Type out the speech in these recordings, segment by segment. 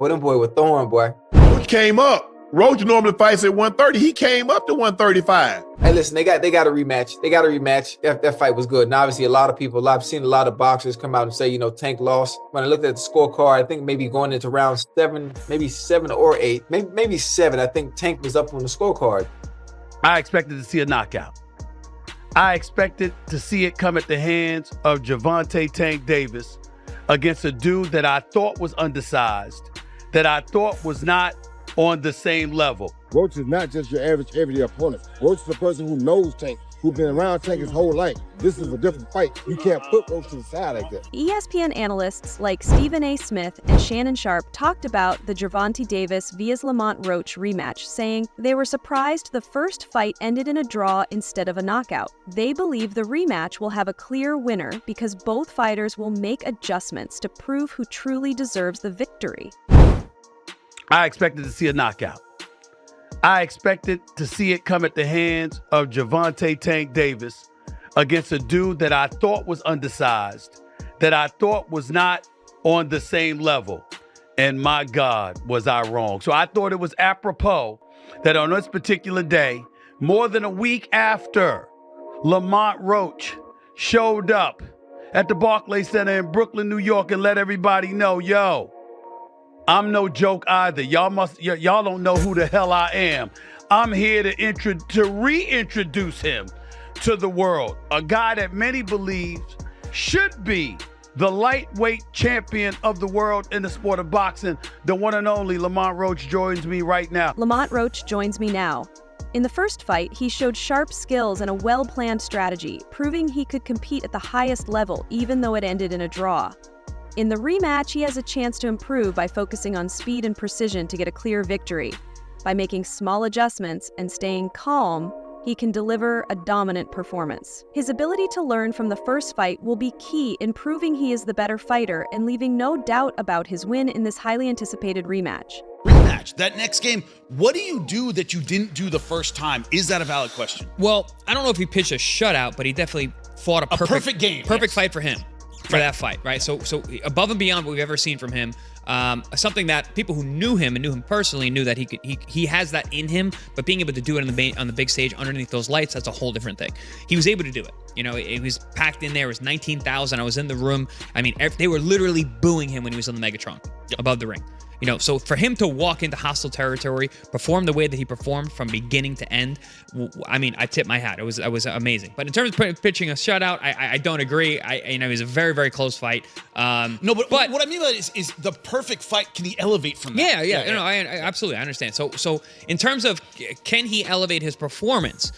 Boy, them boy with Thorn, boy. Roach came up. Roach normally fights at 130. He came up to 135. Hey, listen, they got a rematch. They got a rematch. That fight was good. And obviously, I've seen a lot of boxers come out and say, Tank lost. When I looked at the scorecard, I think maybe going into round 7, maybe 7 or 8, maybe 7, I think Tank was up on the scorecard. I expected to see a knockout. I expected to see it come at the hands of Gervonta Tank Davis against a dude that I thought was undersized, that I thought was not on the same level. Roach is not just your average everyday opponent. Roach is a person who knows Tank, who's been around Tank his whole life. This is a different fight. You can't put Roach to the side like that. ESPN analysts like Stephen A. Smith and Shannon Sharp talked about the Gervonta Davis vs. Lamont Roach rematch, saying they were surprised the first fight ended in a draw instead of a knockout. They believe the rematch will have a clear winner because both fighters will make adjustments to prove who truly deserves the victory. I expected to see a knockout. I expected to see it come at the hands of Gervonta Tank Davis against a dude that I thought was undersized, that I thought was not on the same level. And my God, was I wrong. So I thought it was apropos that on this particular day, more than a week after Lamont Roach showed up at the Barclays Center in Brooklyn, New York, and let everybody know, yo, I'm no joke either. Y'all don't know who the hell I am. I'm here to reintroduce him to the world. A guy that many believe should be the lightweight champion of the world in the sport of boxing. The one and only Lamont Roach joins me right now. Lamont Roach joins me now. In the first fight, he showed sharp skills and a well-planned strategy, proving he could compete at the highest level, even though it ended in a draw. In the rematch, he has a chance to improve by focusing on speed and precision to get a clear victory. By making small adjustments and staying calm, he can deliver a dominant performance. His ability to learn from the first fight will be key in proving he is the better fighter and leaving no doubt about his win in this highly anticipated rematch. Rematch, that next game, what do you do that you didn't do the first time? Is that a valid question? Well, I don't know if he pitched a shutout, but he definitely fought a perfect game. Perfect fight for him. For that fight, right? So above and beyond what we've ever seen from him, something that people who knew him and knew him personally knew that he has that in him, but being able to do it on the big stage underneath those lights, that's a whole different thing. He was able to do it. It was packed in there. It was 19,000. I was in the room. I mean, they were literally booing him when he was on the Megatron above the ring. So for him to walk into hostile territory, perform the way that he performed from beginning to end, I mean, I tip my hat. It was amazing. But in terms of pitching a shutout, I don't agree. It was a very, very close fight. No, but what I mean by that is the perfect fight. Can he elevate from that? Yeah. No, I absolutely understand. So in terms of can he elevate his performance?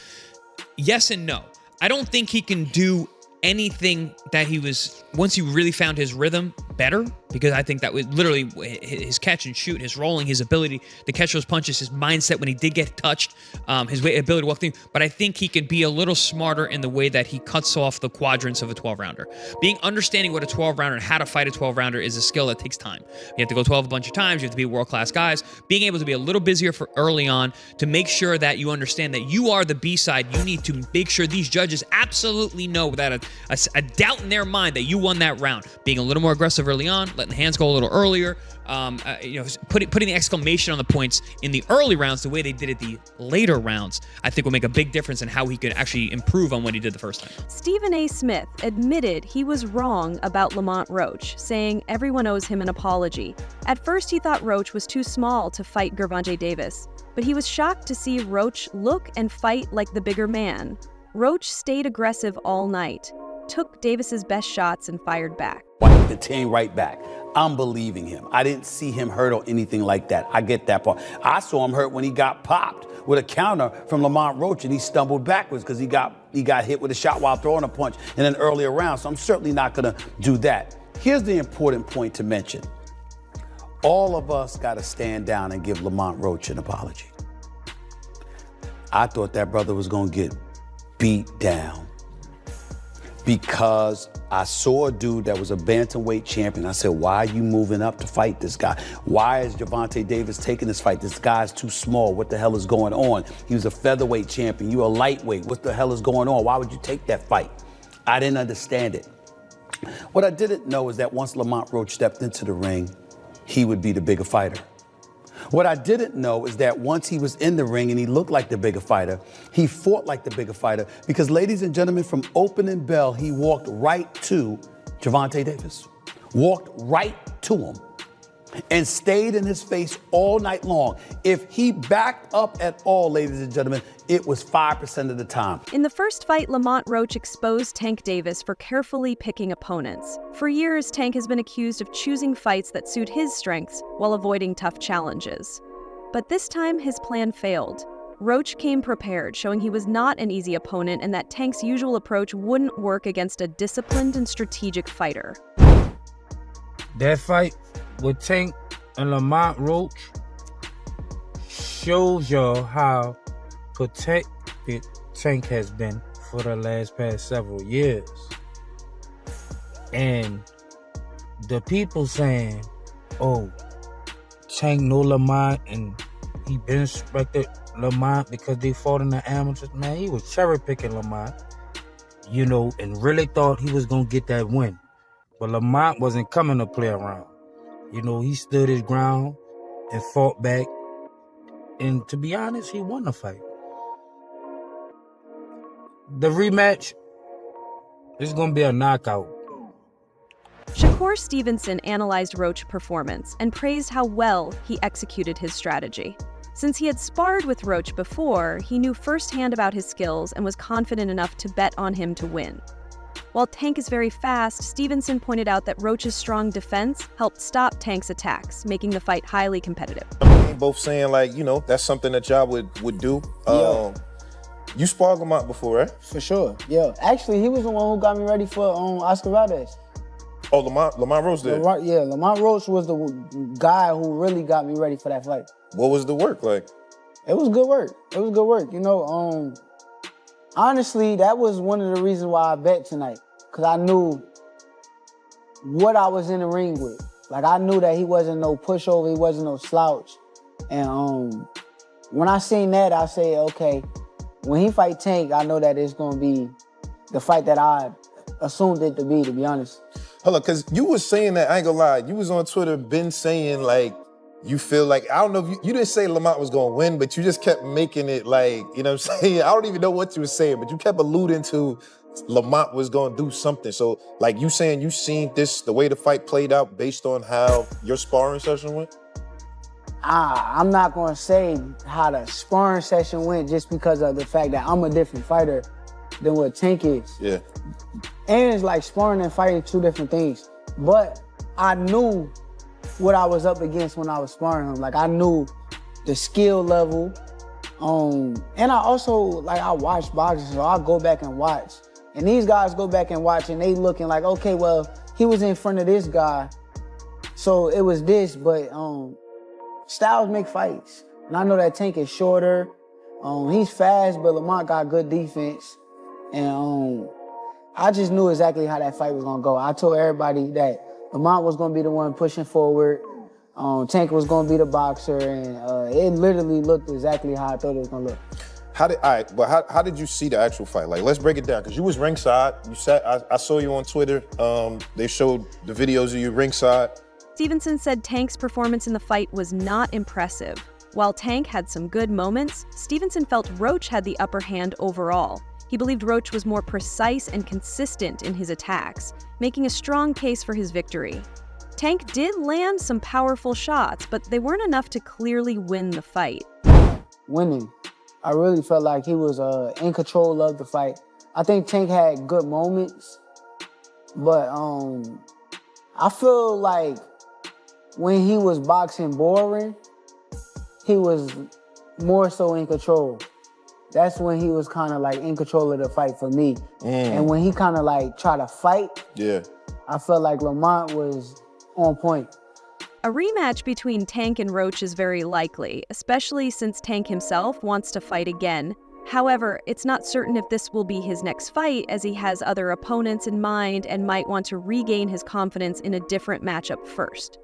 Yes and no. I don't think he can do anything that he was, once he really found his rhythm, better, because I think that was literally his catch and shoot, his rolling, his ability to catch those punches, his mindset when he did get touched, his ability to walk through. But I think he can be a little smarter in the way that he cuts off the quadrants of a 12-rounder. Understanding what a 12-rounder and how to fight a 12-rounder is a skill that takes time. You have to go 12 a bunch of times. You have to be world-class guys. Being able to be a little busier for early on to make sure that you understand that you are the B-side. You need to make sure these judges absolutely know without a doubt in their mind that you won that round. Being a little more aggressive early on, letting the hands go a little earlier, putting the exclamation on the points in the early rounds the way they did it the later rounds, I think will make a big difference in how he could actually improve on what he did the first time. Stephen A. Smith admitted he was wrong about Lamont Roach, saying everyone owes him an apology. At first, he thought Roach was too small to fight Gervonta Davis, but he was shocked to see Roach look and fight like the bigger man. Roach stayed aggressive all night, took Davis's best shots and fired back. The team right back. I'm believing him. I didn't see him hurt or anything like that. I get that part. I saw him hurt when he got popped with a counter from Lamont Roach and he stumbled backwards because he got hit with a shot while throwing a punch in an earlier round. So I'm certainly not going to do that. Here's the important point to mention. All of us got to stand down and give Lamont Roach an apology. I thought that brother was going to get beat down because I saw a dude that was a bantamweight champion. I said, why are you moving up to fight this guy? Why is Gervonta Davis taking this fight? This guy's too small. What the hell is going on? He was a featherweight champion. You're a lightweight. What the hell is going on? Why would you take that fight? I didn't understand it. What I didn't know is that once Lamont Roach stepped into the ring, he would be the bigger fighter. What I didn't know is that once he was in the ring and he looked like the bigger fighter, he fought like the bigger fighter because, ladies and gentlemen, from opening bell, he walked right to Gervonta Davis. Walked right to him and stayed in his face all night long. If he backed up at all, ladies and gentlemen, it was 5% of the time. In the first fight, Lamont Roach exposed Tank Davis for carefully picking opponents. For years, Tank has been accused of choosing fights that suit his strengths while avoiding tough challenges. But this time, his plan failed. Roach came prepared, showing he was not an easy opponent and that Tank's usual approach wouldn't work against a disciplined and strategic fighter. That fight with Tank and Lamont Roach shows y'all how protected Tank has been for the past several years. And the people saying, oh, Tank know Lamont and he been respected Lamont because they fought in the amateurs. Man, he was cherry picking Lamont, you know, and really thought he was gonna get that win. But Lamont wasn't coming to play around. You know, he stood his ground and fought back. And to be honest, he won the fight. The rematch is going to be a knockout. Shakur Stevenson analyzed Roach's performance and praised how well he executed his strategy. Since he had sparred with Roach before, he knew firsthand about his skills and was confident enough to bet on him to win. While Tank is very fast, Stevenson pointed out that Roach's strong defense helped stop Tank's attacks, making the fight highly competitive. Both saying, like, you know, that's something that y'all would do. You sparred Lamont before, right? For sure, yeah. Actually, he was the one who got me ready for Oscar Valdez. Oh, Lamont Roach did? Lamont Roach was the guy who really got me ready for that fight. What was the work like? It was good work. It was good work. You know, honestly, that was one of the reasons why I bet tonight. Because I knew what I was in the ring with. Like, I knew that he wasn't no pushover, he wasn't no slouch. And when I seen that, I said, okay, when he fight Tank, I know that it's going to be the fight that I assumed it to be honest. Hold on, because you was saying that, I ain't gonna lie, you was on Twitter been saying, like, you feel like, I don't know if you didn't say Lamont was gonna win, but you just kept making it like, you know what I'm saying? I don't even know what you were saying, but you kept alluding to Lamont was gonna do something. So, like, you saying you seen this, the way the fight played out based on how your sparring session went? I'm not gonna say how the sparring session went just because of the fact that I'm a different fighter than what Tank is. Yeah. And it's like sparring and fighting two different things. But I knew what I was up against when I was sparring him. Like, I knew the skill level. And I also, like, I watch boxing, so I go back and watch. And these guys go back and watch, and they looking like, okay, well, he was in front of this guy, so it was this, but styles make fights. And I know that Tank is shorter. He's fast, but Lamont got good defense. And I just knew exactly how that fight was gonna go. I told everybody that Lamont was gonna be the one pushing forward. Tank was gonna be the boxer, and it literally looked exactly how I thought it was gonna look. How did you see the actual fight? Like, let's break it down, because you was ringside. You sat, I saw you on Twitter. They showed the videos of you ringside. Stevenson said Tank's performance in the fight was not impressive. While Tank had some good moments, Stevenson felt Roach had the upper hand overall. He believed Roach was more precise and consistent in his attacks, making a strong case for his victory. Tank did land some powerful shots, but they weren't enough to clearly win the fight. Winning. I really felt like he was in control of the fight. I think Tank had good moments, but I feel like when he was boxing boring, he was more so in control. That's when he was kind of like in control of the fight for me. And when he kind of like tried to fight, I felt like Lamont was on point. A rematch between Tank and Roach is very likely, especially since Tank himself wants to fight again. However, it's not certain if this will be his next fight, as he has other opponents in mind and might want to regain his confidence in a different matchup first.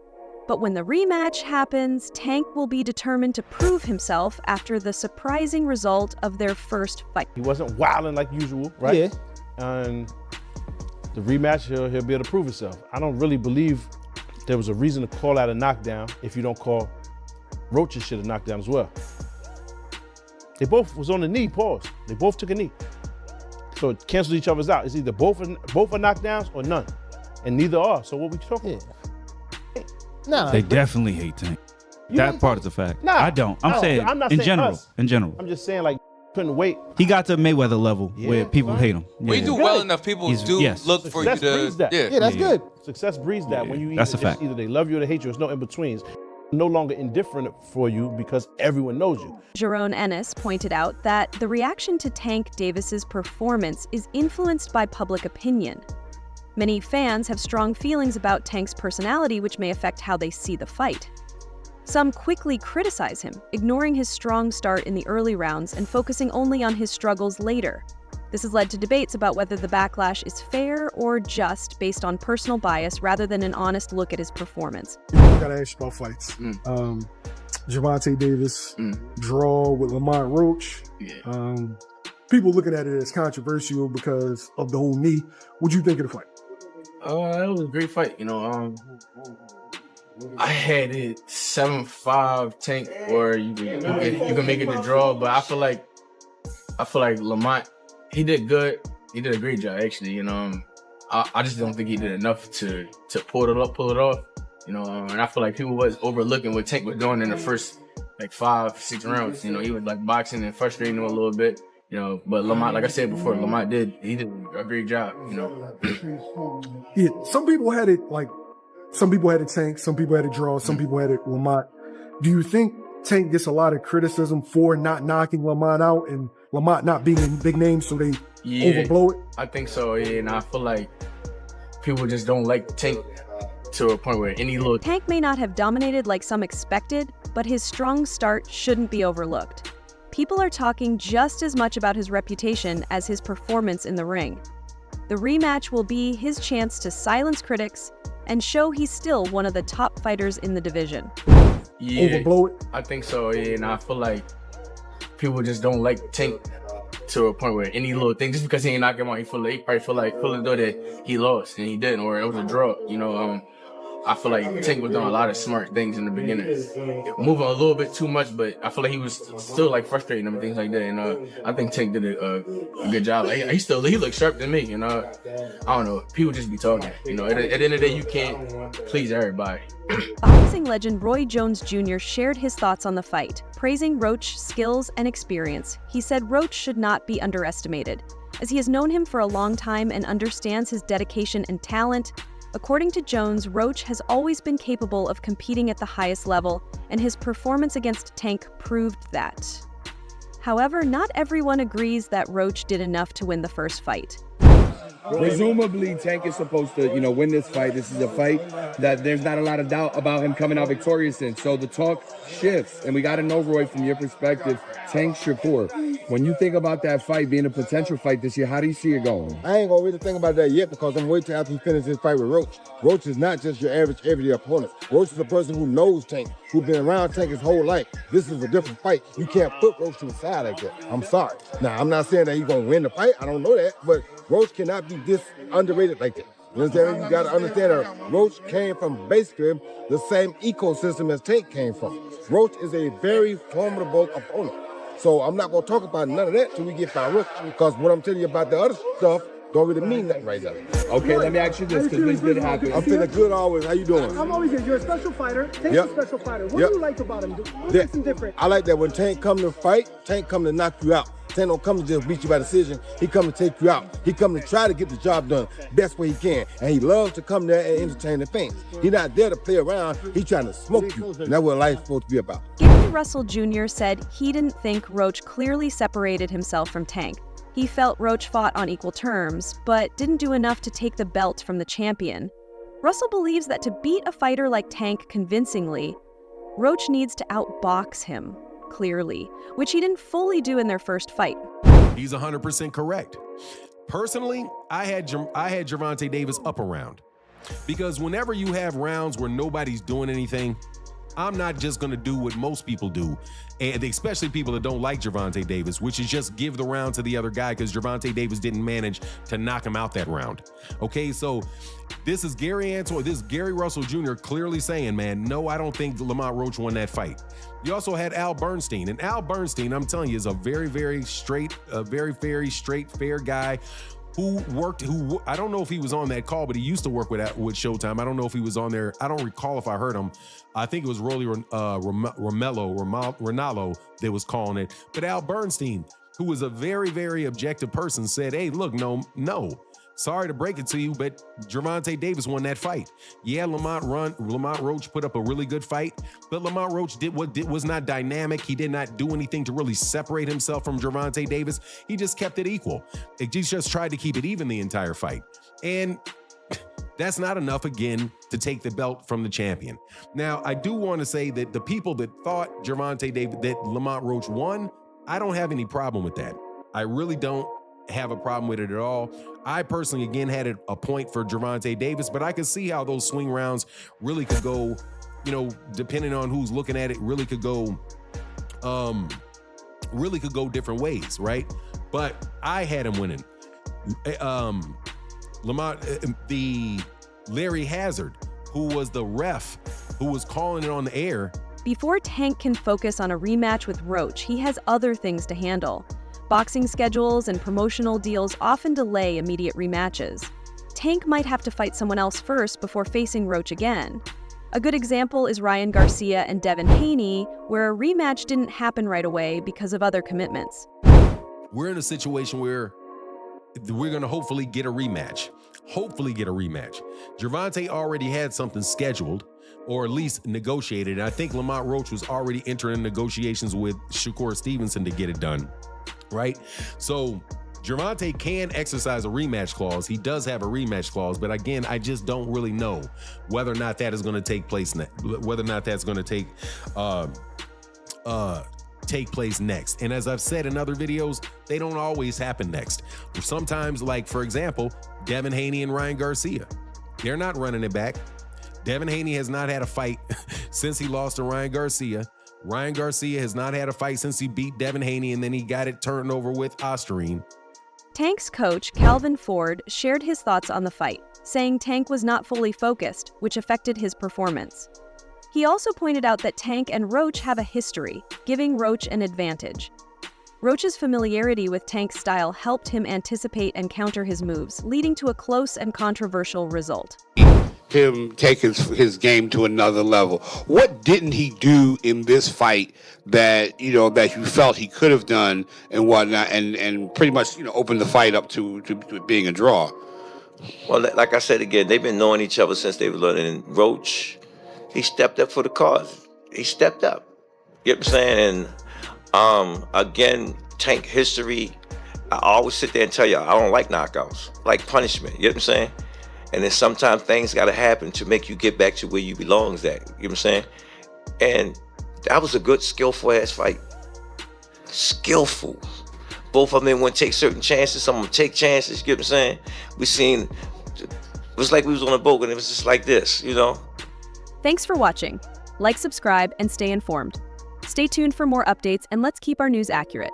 But when the rematch happens, Tank will be determined to prove himself after the surprising result of their first fight. He wasn't wilding like usual, right? Yeah. And the rematch, he'll be able to prove himself. I don't really believe there was a reason to call out a knockdown if you don't call Roach's shit a knockdown as well. They both was on the knee, pause. They both took a knee. So it cancels each other's out. It's either both are knockdowns or none. And neither are. So what we talking about? No, they definitely hate Tank. That part is a fact. Nah, I don't. I'm saying not in saying general. us. In general. I'm just saying like couldn't wait. He got to Mayweather level where people hate him. When you do well enough, people look for you to. Yeah, that's good. Success breeds that. When you that's a fact. Either they love you or they hate you. There's no in betweens. No longer indifferent for you because everyone knows you. Jerome Ennis pointed out that the reaction to Tank Davis's performance is influenced by public opinion. Many fans have strong feelings about Tank's personality, which may affect how they see the fight. Some quickly criticize him, ignoring his strong start in the early rounds and focusing only on his struggles later. This has led to debates about whether the backlash is fair or just based on personal bias rather than an honest look at his performance. I gotta ask you about fights. Gervonta Davis, draw with Lamont Roach. People looking at it as controversial because of the whole knee. What'd you think of the fight? It was a great fight. I had it 7-5 Tank, or you can make it the draw. But I feel like Lamont, he did good. He did a great job, actually. I just don't think he did enough to pull it off. And I feel like people was overlooking what Tank was doing in the first 5-6 rounds. He was boxing and frustrating him a little bit. But Lamont, like I said before, Lamont did a great job. Yeah, some people had it Tank, some people had it draw, some people had it Lamont. Do you think Tank gets a lot of criticism for not knocking Lamont out and Lamont not being in big names, so they overblow it? I think so, yeah. And I feel like people just don't like Tank to a point where any little... Tank may not have dominated like some expected, but his strong start shouldn't be overlooked. People are talking just as much about his reputation as his performance in the ring. The rematch will be his chance to silence critics and show he's still one of the top fighters in the division. Yeah, overblow it? I think so, yeah. And I feel like people just don't like Tank to a point where any little thing, just because he ain't knock him out, he probably feel as though that he lost and he didn't, or it was a draw. I feel like Tank was doing a lot of smart things in the beginning, moving a little bit too much, but I feel like he was still frustrating him and things like that. And I think Tank did a good job. He looked sharp to me. I don't know. People just be talking. At the end of the day, you can't please everybody. Boxing legend Roy Jones Jr. shared his thoughts on the fight, praising Roach's skills and experience. He said Roach should not be underestimated, as he has known him for a long time and understands his dedication and talent. According to Jones, Roach has always been capable of competing at the highest level, and his performance against Tank proved that. However, not everyone agrees that Roach did enough to win the first fight. Presumably, Tank is supposed to, win this fight. This is a fight that there's not a lot of doubt about him coming out victorious in. So the talk shifts, and we got to know, Roy, from your perspective, Tank Shakur, when you think about that fight being a potential fight this year, how do you see it going? I ain't gonna really think about that yet because I'm waiting till after he finishes his fight with Roach. Roach is not just your average everyday opponent. Roach is a person who knows Tank, who's been around Tank his whole life. This is a different fight. You can't put Roach to the side like that. I'm sorry. Now, I'm not saying that he's gonna win the fight. I don't know that, but Roach cannot be this underrated like that. You understand? You gotta understand that Roach came from basically the same ecosystem as Tank came from. Roach is a very formidable opponent. So I'm not gonna talk about none of that till we get by Roach, because what I'm telling you about the other stuff don't really mean nothing right now. Okay, let me ask you this, because this did happen. I'm feeling good always. How you doing? I'm always good. You're a special fighter. Tank's a special fighter. What do you like about him? What makes him different? I like that when Tank come to fight, Tank come to knock you out. Tank don't come to just beat you by decision. He come to take you out. He come to try to get the job done best way he can. And he loves to come there and entertain the fans. He's not there to play around. He's trying to smoke you. And that's what life's supposed to be about. Gary Russell Jr. said he didn't think Roach clearly separated himself from Tank. He felt Roach fought on equal terms, but didn't do enough to take the belt from the champion. Russell believes that to beat a fighter like Tank convincingly, Roach needs to outbox him clearly, which he didn't fully do in their first fight. He's 100% correct. Personally, I had Gervonta Davis up a round, because whenever you have rounds where nobody's doing anything, I'm not just going to do what most people do, and especially people that don't like Gervonta Davis, which is just give the round to the other guy because Gervonta Davis didn't manage to knock him out that round. Okay, so this is Gary Russell Jr. clearly saying, man, no, I don't think Lamont Roach won that fight. You also had Al Bernstein, and Al Bernstein, I'm telling you, is a very, very straight, fair guy. Who I don't know if he was on that call, but he used to work with Showtime. I don't know if he was on there. I don't recall if I heard him. I think it was Rolly Ronaldo that was calling it. But Al Bernstein, who was a very, very objective person, said, hey, look, no. Sorry to break it to you, but Gervonta Davis won that fight. Yeah, Lamont Roach put up a really good fight, but Lamont Roach was not dynamic. He did not do anything to really separate himself from Gervonta Davis. He just kept it equal. He just tried to keep it even the entire fight. And that's not enough, again, to take the belt from the champion. Now, I do want to say that the people that thought that Lamont Roach won, I don't have any problem with that. I really don't have a problem with it at all. I personally, again, had a point for Gervonta Davis, but I can see how those swing rounds really could go, depending on who's looking at it, really could go different ways, right? But I had him winning. Larry Hazard, who was the ref, who was calling it on the air. Before Tank can focus on a rematch with Roach, he has other things to handle. Boxing schedules and promotional deals often delay immediate rematches. Tank might have to fight someone else first before facing Roach again. A good example is Ryan Garcia and Devin Haney, where a rematch didn't happen right away because of other commitments. We're in a situation where we're going to hopefully get a rematch. Gervonta already had something scheduled, or at least negotiated. I think Lamont Roach was already entering negotiations with Shakur Stevenson to get it done. Right? So Gervonta can exercise a rematch clause. He does have a rematch clause, but again, I just don't really know whether or not that is going to take place whether or not that's going to take place next. And as I've said in other videos, they don't always happen next. Sometimes, like for example, Devin Haney and Ryan Garcia, they're not running it back. Devin Haney has not had a fight since he lost to Ryan Garcia. Ryan Garcia has not had a fight since he beat Devin Haney, and then he got it turned over with Osterine. Tank's coach, Calvin Ford, shared his thoughts on the fight, saying Tank was not fully focused, which affected his performance. He also pointed out that Tank and Roach have a history, giving Roach an advantage. Roach's familiarity with Tank's style helped him anticipate and counter his moves, leading to a close and controversial result. Him take his game to another level. What didn't he do in this fight that that you felt he could have done and whatnot, and pretty much open the fight up to being a draw? Well, like I said again, they've been knowing each other since they were learning. And Roach, he stepped up for the cause. He stepped up. You know what I'm saying? And again, Tank history. I always sit there and tell you I don't like knockouts, I like punishment. You know what I'm saying? And then sometimes things got to happen to make you get back to where you belongs at. You know what I'm saying? And that was a good, skillful ass fight. Skillful. Both of them want to take certain chances. Some of them take chances. You know what I'm saying? It was like we was on a boat and it was just like this, Thanks for watching. Like, subscribe, and stay informed. Stay tuned for more updates, and let's keep our news accurate.